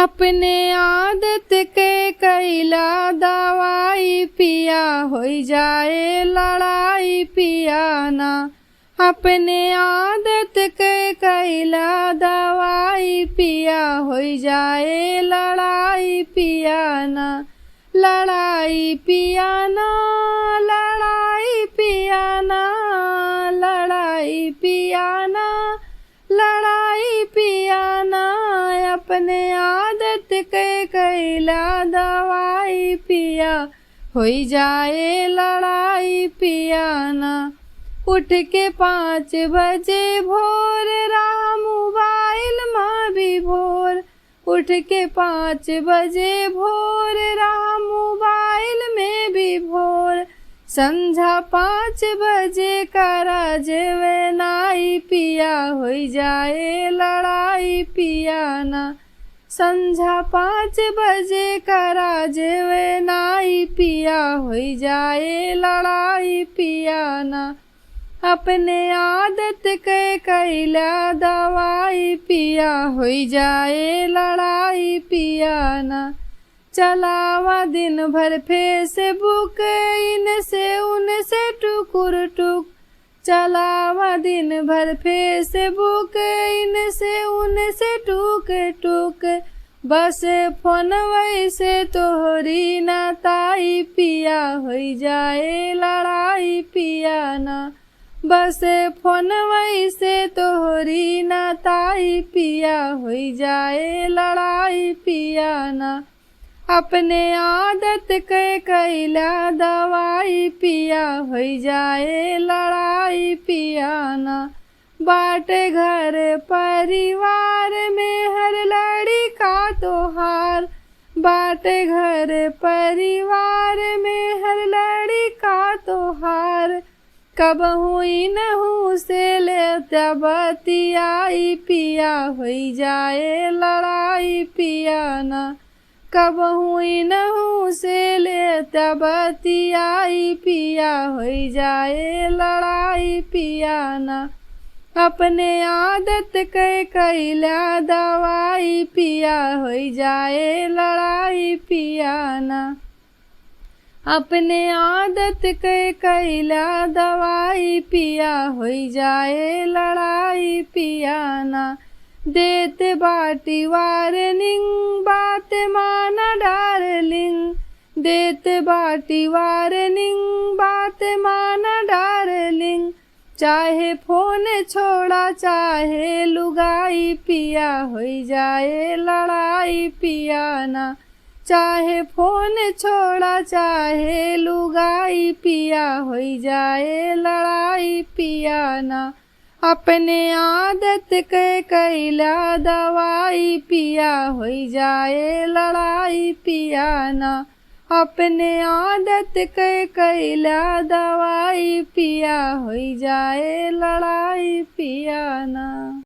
अपने आदत के कैला दवाई पिया होई जाए लड़ाई पिया ना। अपने आदत के कैला दवाई पिया होई जाए लड़ाई पिया ना। लड़ाई पिया ना, लड़ाई पिया ना, लड़ाई पिया ना, लड़ाई पिया ना। अपने आदत के कैला दवाई पिया होई जाए लड़ाई पिया ना। उठ के 5 बजे भोर रहा मोबाइल माँ भी भोर। उठ के 5 बजे भोर रहा मोबाइल में भी भोर। संझा 5 बजे करा जेवे नाई पिया होई जाए लड़ाई पिया ना। संझा 5 बजे करा जेवे नाई पिया होई जाए लड़ाई पिया ना। अपने आदत के कैला दवाई पिया होई जाए लड़ाई पिया ना। चलावा दिन भर फेसबुक इनसे उनसे टुकुर टुक। चलावा दिन भर फेसबुक इनसे उनसे टुक टुक। बस फोन वैसे तोहरी ना ताई पिया होई जाए लड़ाई पिया ना। बस फोन वैसे तोहरी ना ताई पिया होई जाए लड़ाई पिया ना। अपने आदत के कैला दवाई पिया होई जाए लड़ाई पिया ना। बाटे घर परिवार में हर लड़का तोहार। बाटे घर परिवार में हर लड़का तोहार। कब हुई नहू से लेता बतियाई पिया होई जाए लड़ाई पिया ना। कब हुई नहू से लेता बतियाई पिया होई जाए लड़ाई पिया ना। अपने आदत के कैला दवाई पिया होई जाए लड़ाई पिया ना। अपने आदत के कैला दवाई पिया होई जाए लड़ाई पिया ना। देत बाटी वार्निंग बात माना डार्लिंग। देत बाटी वार्निंग बात माना डार्लिंग। चाहे फोन छोड़ा चाहे लुगाई पिया होई जाए लड़ाई पिया ना। चाहे फोन छोड़ा चाहे लुगाई पिया होई जाए लड़ाई पिया ना। अपने आदत के कैला दवाई पिया होई जाए लड़ाई पिया ना। अपने आदत के कैला दवाई पिया होई जाए लड़ाई पिया ना।